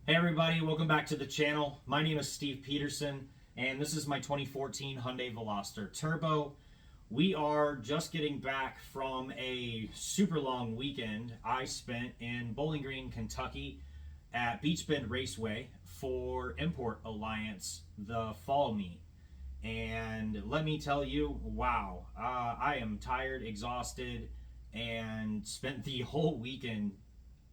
Hey everybody, welcome back to the channel. My name is Steve Peterson, and this is my 2014 Hyundai Veloster Turbo. We are just getting back from a super long weekend I spent in Bowling Green, Kentucky at Beech Bend Raceway for Import Alliance, the fall meet. And let me tell you, wow, I am tired, exhausted, and spent the whole weekend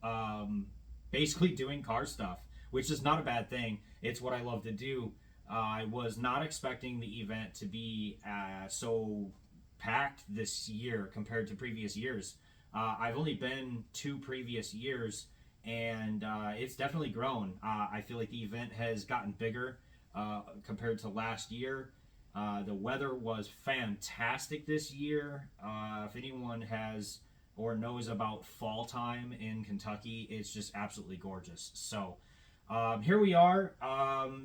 um, basically doing car stuff, which is not a bad thing. It's what I love to do. I was not expecting the event to be so packed this year compared to previous years. I've only been 2 previous years, and it's definitely grown. I feel like the event has gotten bigger compared to last year. The weather was fantastic this year. If anyone has or knows about fall time in Kentucky, it's just absolutely gorgeous. So here we are.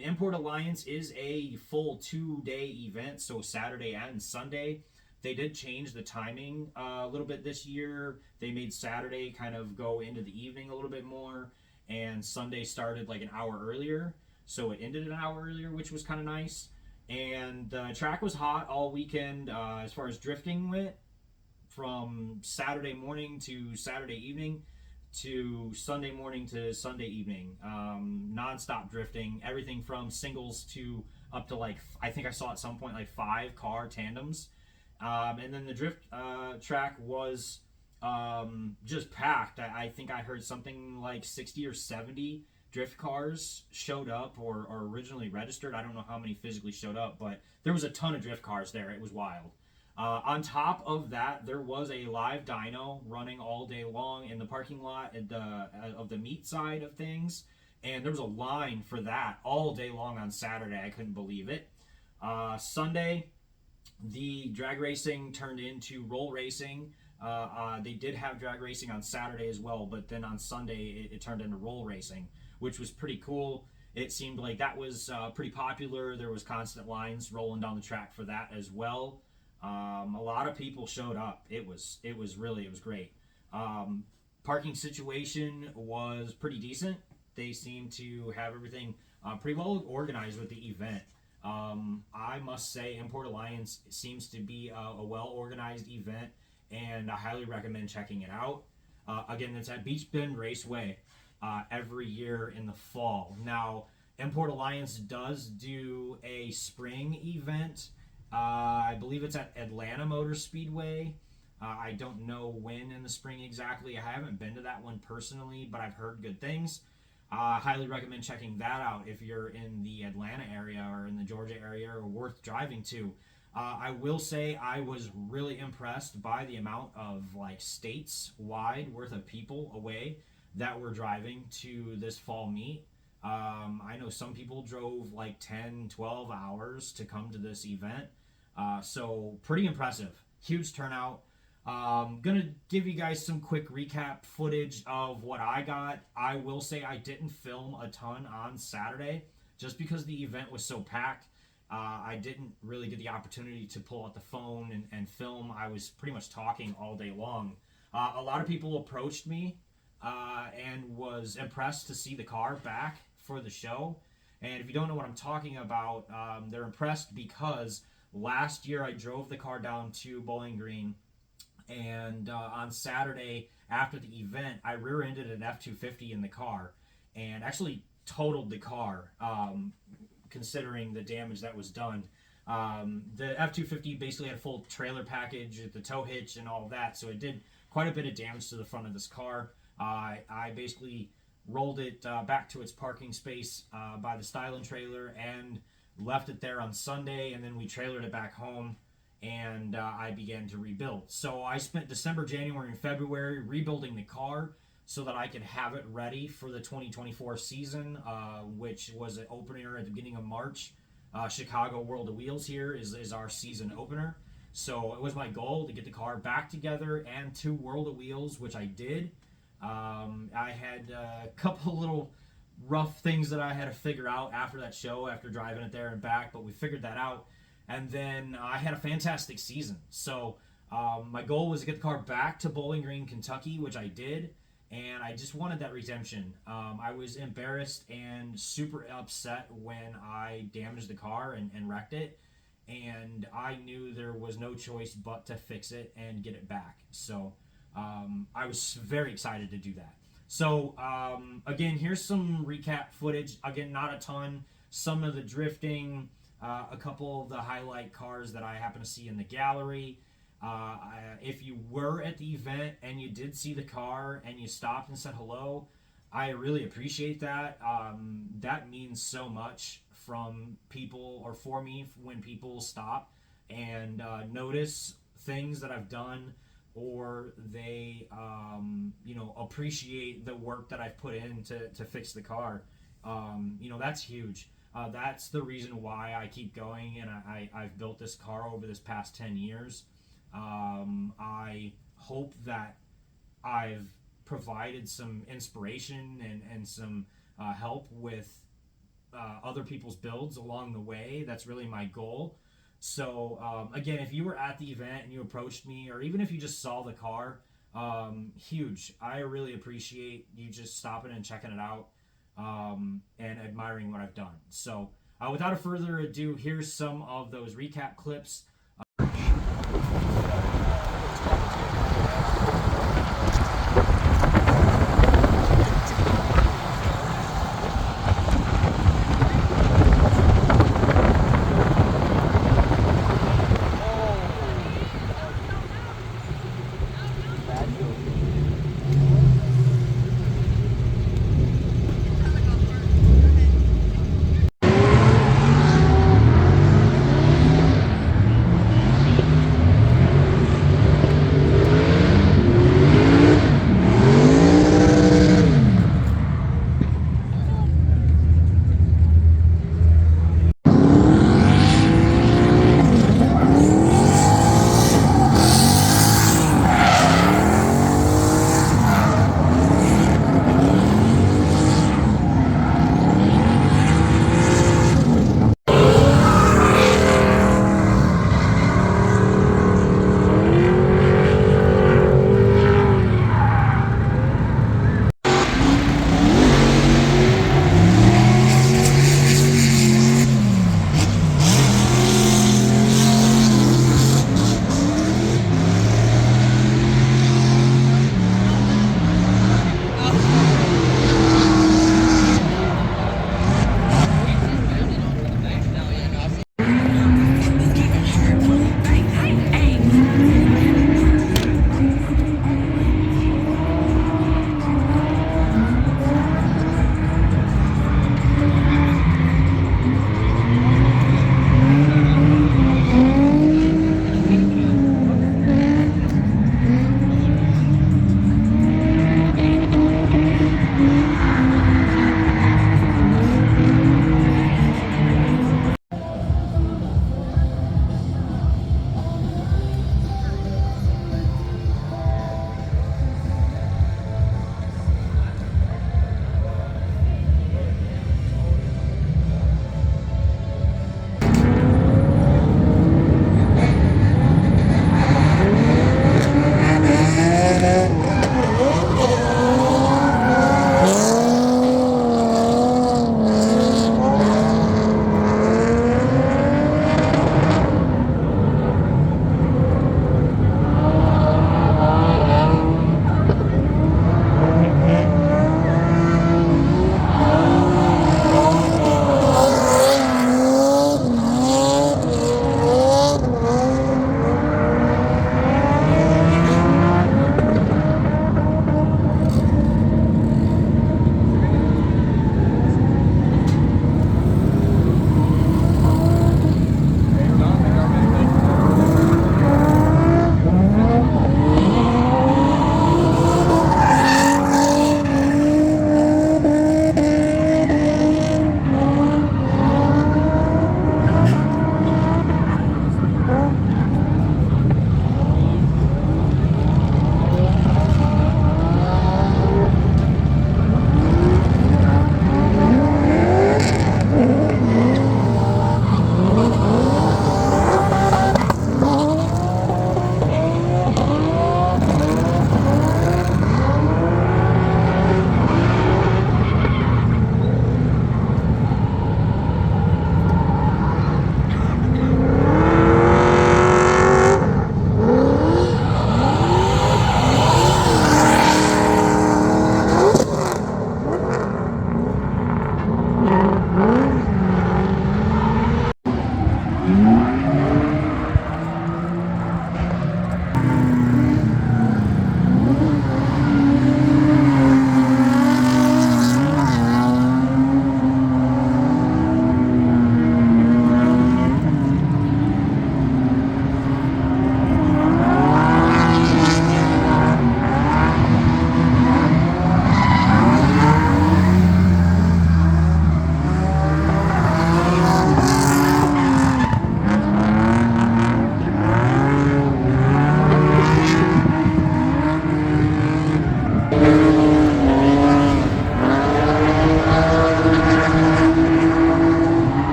Import Alliance is a full 2-day event, so Saturday and Sunday. They did change the timing a little bit this year. They made Saturday kind of go into the evening a little bit more, and Sunday started like an hour earlier. So it ended an hour earlier, which was kind of nice. And the track was hot all weekend as far as drifting went, from Saturday morning to Saturday evening to Sunday morning to Sunday evening. Non-stop drifting, everything from singles to up to like, I think I saw at some point like 5 car tandems. And then the drift track was just packed. I think I heard something like 60 or 70 drift cars showed up or originally registered. I don't know how many physically showed up, but there was a ton of drift cars there. It was wild. On top of that, there was a live dyno running all day long in the parking lot at of the meat side of things, and there was a line for that all day long on Saturday. I couldn't believe it. Sunday, the drag racing turned into roll racing. They did have drag racing on Saturday as well, but then on Sunday it turned into roll racing, which was pretty cool. It seemed like that was pretty popular. There was constant lines rolling down the track for that as well. A lot of people showed up. It was great. Parking situation was pretty decent. They seemed to have everything pretty well organized with the event. I must say, Import Alliance seems to be a well organized event, and I highly recommend checking it out. Again, it's at Beech Bend Raceway every year in the fall. Now, Import Alliance does do a spring event. I believe it's at Atlanta Motor Speedway. I don't know when in the spring exactly. I haven't been to that one personally, but I've heard good things. Highly recommend checking that out if you're in the Atlanta area or in the Georgia area, or worth driving to. I will say I was really impressed by the amount of like states wide worth of people away that were driving to this fall meet. I know some people drove like 10, 12 hours to come to this event. So pretty impressive. Huge turnout. Gonna give you guys some quick recap footage of what I got. I will say I didn't film a ton on Saturday just because the event was so packed. I didn't really get the opportunity to pull out the phone and film. I was pretty much talking all day long. A lot of people approached me and was impressed to see the car back for the show. And if you don't know what I'm talking about, they're impressed because last year I drove the car down to Bowling Green, and on Saturday after the event, I rear-ended an F-250 in the car and actually totaled the car, considering the damage that was done. The F-250 basically had a full trailer package, the tow hitch, and all of that, so it did quite a bit of damage to the front of this car. I basically rolled it back to its parking space by the styling trailer and left it there on Sunday, and then we trailered it back home, and I began to rebuild. So I spent December, January, and February rebuilding the car so that I could have it ready for the 2024 season, which was an opener at the beginning of March. Chicago World of Wheels here is our season opener. So it was my goal to get the car back together and to World of Wheels, which I did. I had a couple little rough things that I had to figure out after that show, after driving it there and back, but we figured that out. And then I had a fantastic season. So my goal was to get the car back to Bowling Green, Kentucky, which I did. and I just wanted that redemption. I was embarrassed and super upset when I damaged the car and wrecked it, and I knew there was no choice but to fix it and get it back. So I was very excited to do that. So again, here's some recap footage. Again, not a ton. Some of the drifting, a couple of the highlight cars that I happen to see in the gallery. If you were at the event and you did see the car and you stopped and said hello, I really appreciate that. That means so much from people, or for me, when people stop and notice things that I've done, or they appreciate the work that I've put in to fix the car. That's huge. That's the reason why I keep going, and I've built this car over this past 10 years. I hope that I've provided some inspiration and some help with other people's builds along the way. That's really my goal. So again, if you were at the event and you approached me, or even if you just saw the car, huge. I really appreciate you just stopping and checking it out and admiring what I've done. So without further ado, here's some of those recap clips.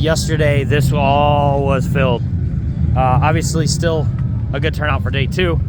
yesterday this all was filled. Obviously still a good turnout for day 2.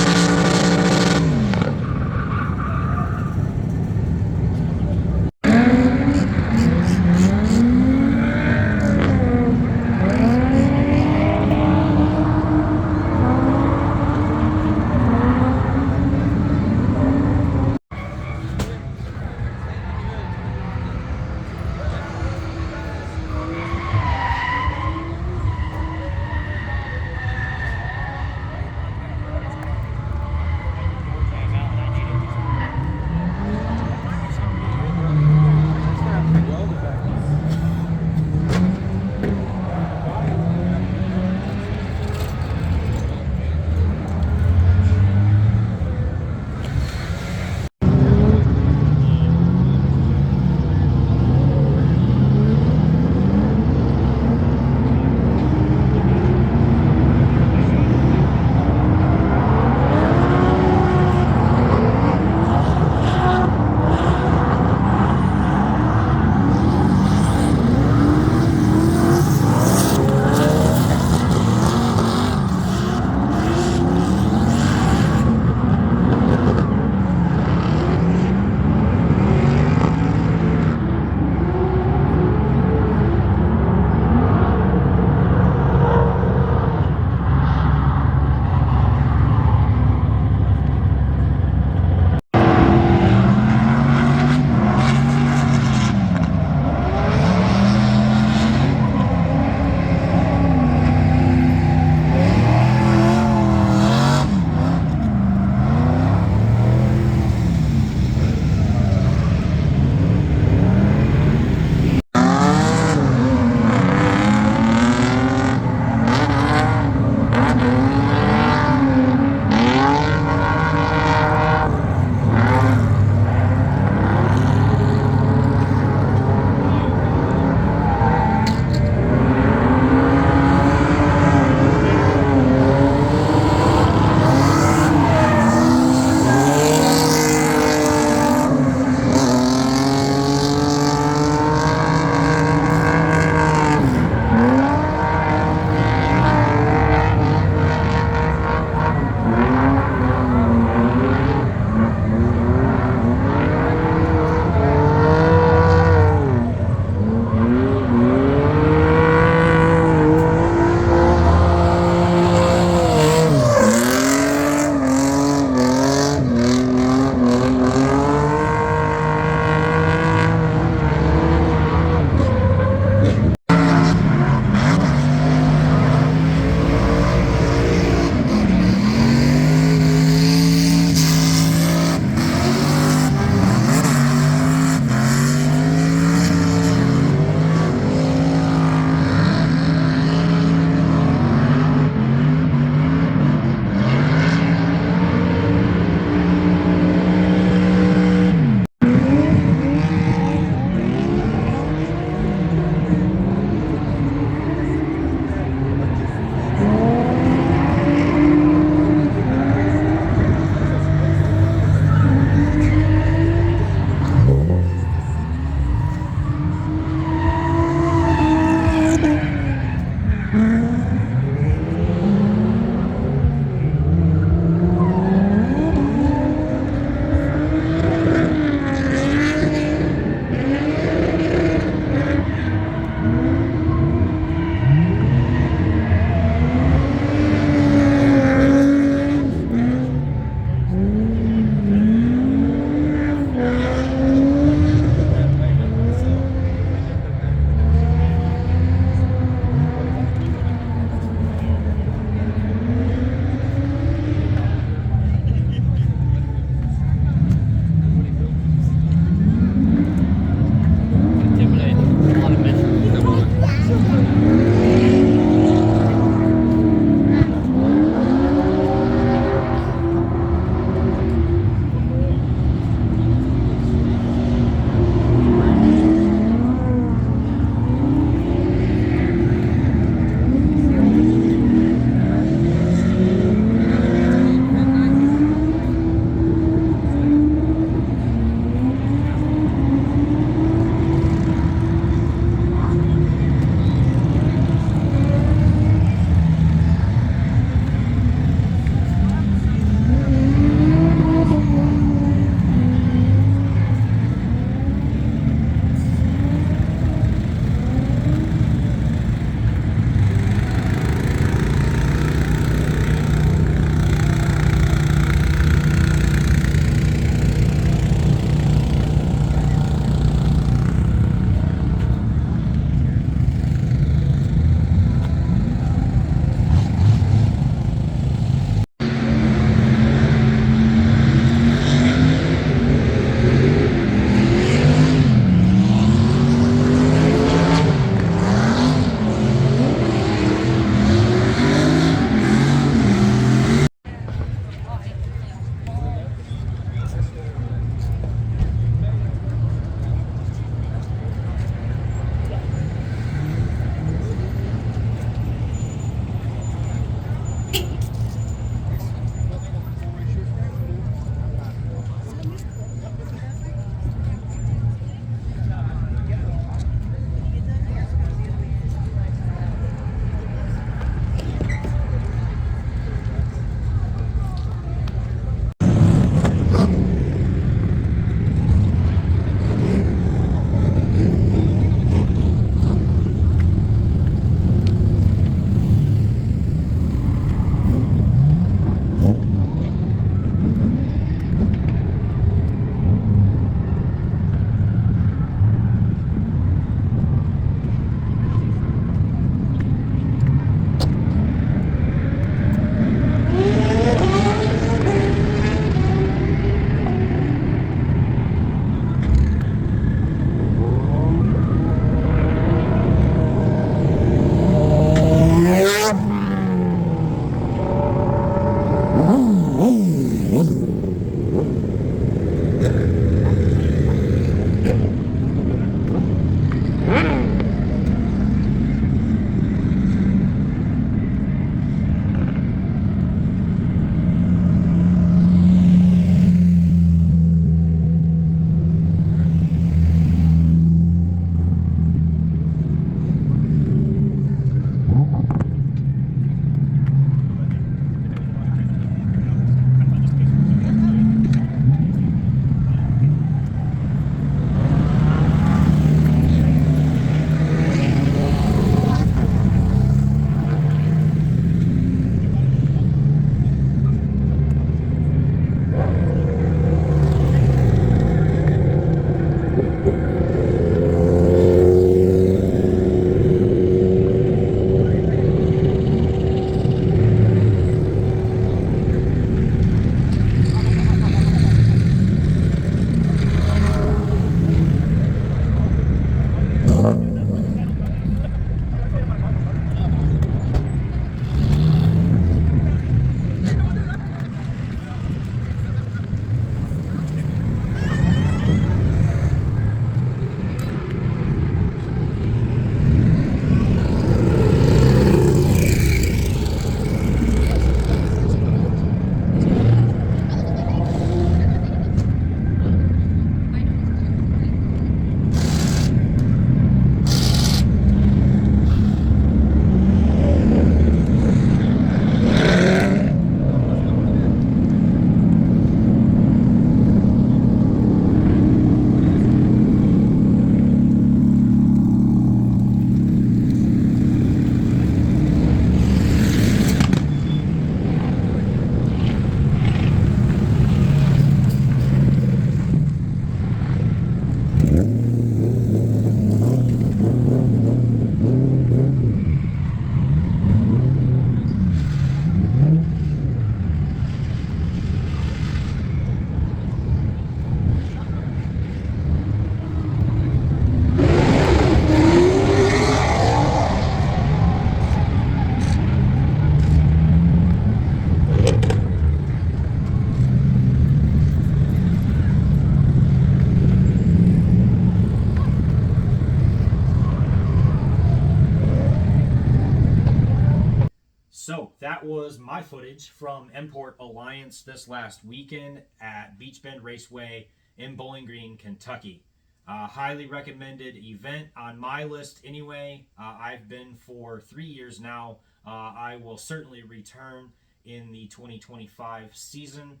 that was my footage from Import Alliance this last weekend at Beech Bend Raceway in Bowling Green, Kentucky. Highly recommended event on my list anyway. I've been for 3 years now. I will certainly return in the 2025 season.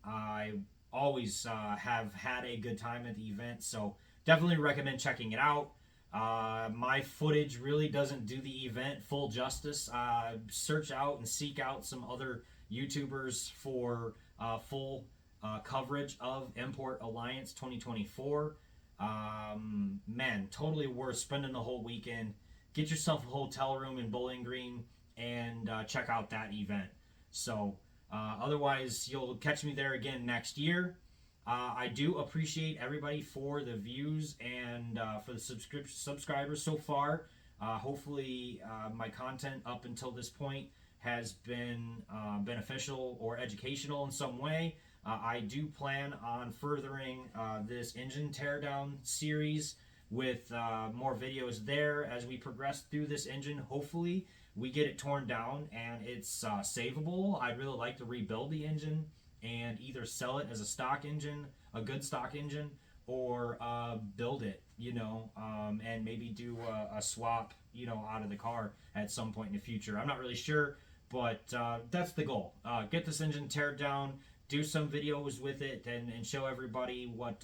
I always have had a good time at the event, so definitely recommend checking it out. My footage really doesn't do the event full justice. Search out and seek out some other YouTubers for full coverage of Import Alliance 2024. Man, totally worth spending the whole weekend. Get yourself a hotel room in Bowling Green and check out that event. So, otherwise, you'll catch me there again next year. I do appreciate everybody for the views and for the subscribers so far. Hopefully, my content up until this point has been beneficial or educational in some way. I do plan on furthering this engine teardown series with more videos there as we progress through this engine. Hopefully, we get it torn down and it's savable. I'd really like to rebuild the engine and either sell it as a stock engine, a good stock engine, or build it, and maybe do a swap, out of the car at some point in the future. I'm not really sure, but that's the goal. Get this engine teared down, do some videos with it, and show everybody what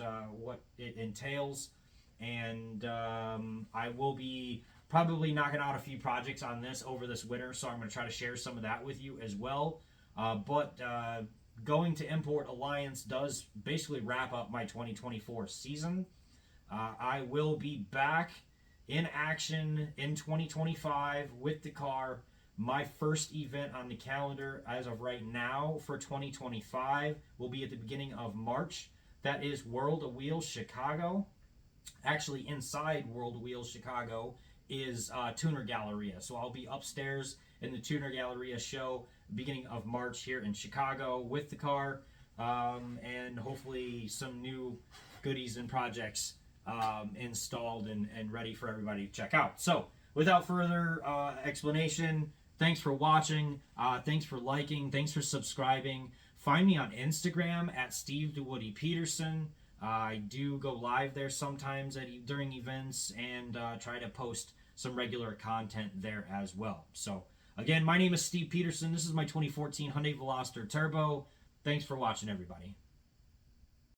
it entails. And I will be probably knocking out a few projects on this over this winter, so I'm going to try to share some of that with you as well. But going to Import Alliance does basically wrap up my 2024 season. I will be back in action in 2025 with the car. My first event on the calendar as of right now for 2025 will be at the beginning of March. That is World of Wheels Chicago. Actually, inside World of Wheels Chicago is Tuner Galleria. So I'll be upstairs in the Tuner Galleria show beginning of March here in Chicago with the car, and hopefully some new goodies and projects installed and ready for everybody to check out. So without further explanation, thanks for watching, thanks for liking, thanks for subscribing. Find me on Instagram at Steve DeWoody Peterson. I do go live there sometimes during events and try to post some regular content there as well. So again, my name is Steve Peterson. This is my 2014 Hyundai Veloster Turbo. Thanks for watching, everybody.